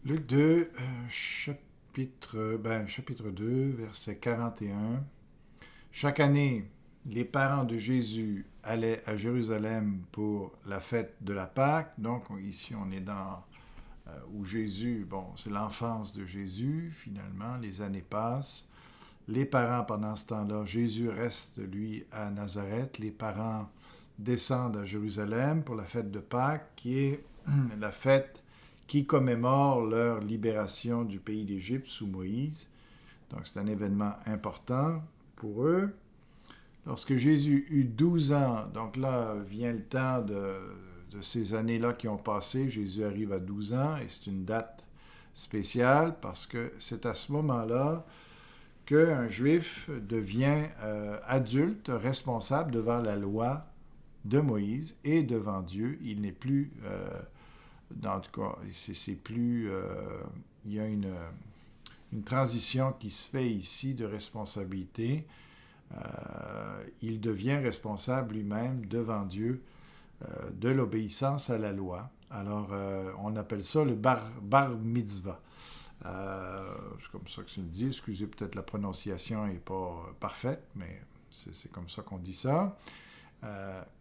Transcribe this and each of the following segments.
Luc 2, chapitre 2, verset 41. Chaque année, les parents de Jésus allaient à Jérusalem pour la fête de la Pâque. Donc ici, on est dans où Jésus, c'est l'enfance de Jésus, finalement, les années passent. Les parents, pendant ce temps-là, Jésus reste, lui, à Nazareth. Les parents descendent à Jérusalem pour la fête de Pâques, qui est la fête qui commémore leur libération du pays d'Égypte sous Moïse. Donc c'est un événement important pour eux. Lorsque Jésus eut 12 ans, donc là vient le temps de ces années-là qui ont passé, Jésus arrive à 12 ans et c'est une date spéciale parce que c'est à ce moment-là qu'un juif devient adulte, responsable devant la loi de Moïse et devant Dieu. Il n'est plus, en tout cas, c'est plus, il y a une transition qui se fait ici de responsabilité. Il devient responsable lui-même devant Dieu de l'obéissance à la loi. Alors, on appelle ça le bar mitzvah. C'est comme ça que je le dis. Excusez, peut-être la prononciation n'est pas parfaite, mais c'est comme ça qu'on dit ça.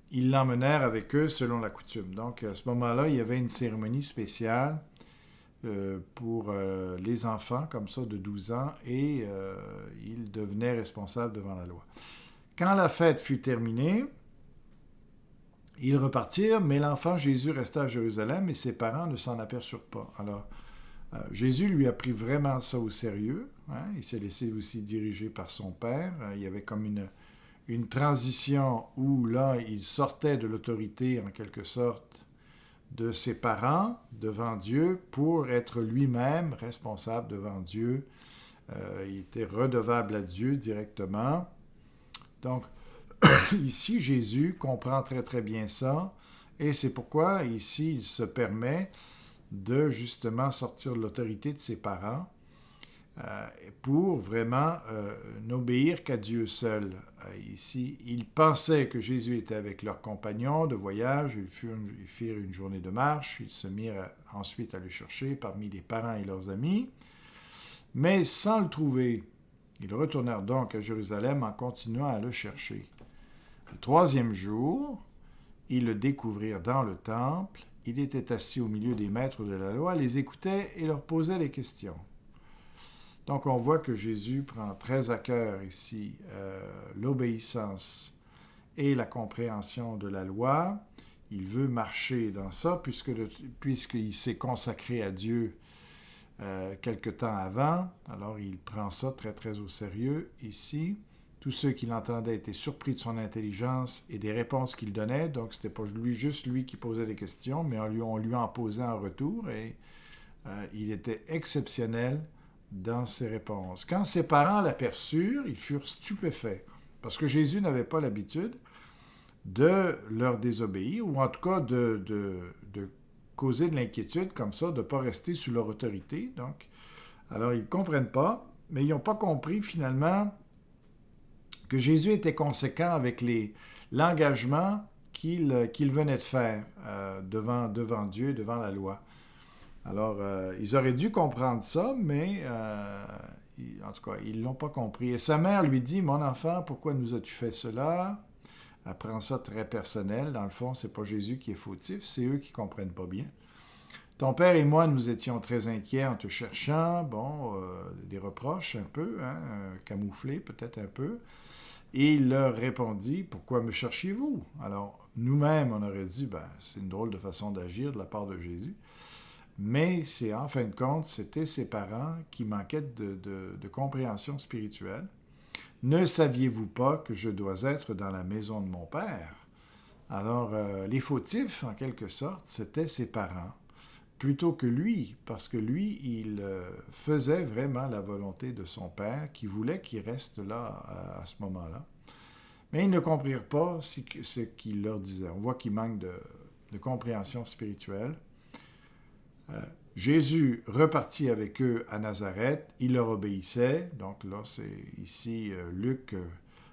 Ils l'emmenèrent avec eux selon la coutume. Donc, à ce moment-là, il y avait une cérémonie spéciale pour les enfants, comme ça, de 12 ans, et ils devenaient responsables devant la loi. Quand la fête fut terminée, ils repartirent, mais l'enfant Jésus resta à Jérusalem et ses parents ne s'en aperçurent pas. Alors, Jésus lui a pris vraiment ça au sérieux. Hein? Il s'est laissé aussi diriger par son père. Il y avait comme une transition où là, il sortait de l'autorité, en quelque sorte, de ses parents devant Dieu pour être lui-même responsable devant Dieu. Il était redevable à Dieu directement. Donc, ici, Jésus comprend très très bien ça et c'est pourquoi ici, il se permet de justement sortir de l'autorité de ses parents pour vraiment n'obéir qu'à Dieu seul. Ici, ils pensaient que Jésus était avec leurs compagnons de voyage, ils firent une journée de marche, ils se mirent ensuite à le chercher parmi les parents et leurs amis, mais sans le trouver. Ils retournèrent donc à Jérusalem en continuant à le chercher. Le troisième jour, ils le découvrirent dans le temple. Il était assis au milieu des maîtres de la loi, les écoutait et leur posait des questions. Donc on voit que Jésus prend très à cœur ici l'obéissance et la compréhension de la loi. Il veut marcher dans ça puisqu'il s'est consacré à Dieu quelque temps avant. Alors il prend ça très très au sérieux ici. Tous ceux qui l'entendaient étaient surpris de son intelligence et des réponses qu'il donnait. Donc, ce n'était pas juste lui qui posait des questions, mais on lui en posait en retour et il était exceptionnel dans ses réponses. Quand ses parents l'aperçurent, ils furent stupéfaits parce que Jésus n'avait pas l'habitude de leur désobéir ou en tout cas de causer de l'inquiétude comme ça, de ne pas rester sous leur autorité. Donc, alors, ils ne comprennent pas, mais ils n'ont pas compris finalement que Jésus était conséquent avec l'engagement qu'il venait de faire devant Dieu, devant la loi. Alors, ils auraient dû comprendre ça, mais en tout cas, ils ne l'ont pas compris. Et sa mère lui dit, « Mon enfant, pourquoi nous as-tu fait cela? » Elle prend ça très personnel. Dans le fond, ce n'est pas Jésus qui est fautif, c'est eux qui ne comprennent pas bien. Ton père et moi, nous étions très inquiets en te cherchant. Des reproches un peu, camouflés peut-être un peu. Et il leur répondit, « Pourquoi me cherchiez-vous? » Alors, nous-mêmes, on aurait dit, c'est une drôle de façon d'agir de la part de Jésus. Mais c'est, en fin de compte, c'était ses parents qui manquaient de compréhension spirituelle. « Ne saviez-vous pas que je dois être dans la maison de mon père? » Alors, les fautifs, en quelque sorte, c'était ses parents, plutôt que lui, parce que lui, il faisait vraiment la volonté de son père, qui voulait qu'il reste là à ce moment-là. Mais ils ne comprirent pas ce qu'il leur disait. On voit qu'il manque de compréhension spirituelle. Jésus repartit avec eux à Nazareth, il leur obéissait. Donc là, c'est ici, Luc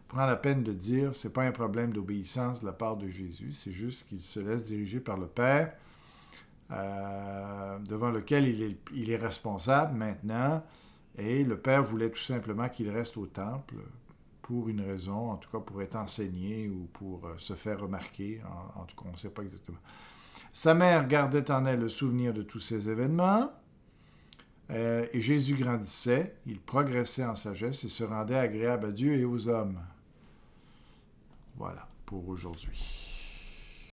prend la peine de dire, c'est pas un problème d'obéissance de la part de Jésus, c'est juste qu'il se laisse diriger par le Père. devant lequel il est responsable maintenant. Et le Père voulait tout simplement qu'il reste au temple pour une raison, en tout cas pour être enseigné ou pour se faire remarquer. En tout cas, on ne sait pas exactement. Sa mère gardait en elle le souvenir de tous ces événements. Et Jésus grandissait, il progressait en sagesse et se rendait agréable à Dieu et aux hommes. Voilà pour aujourd'hui.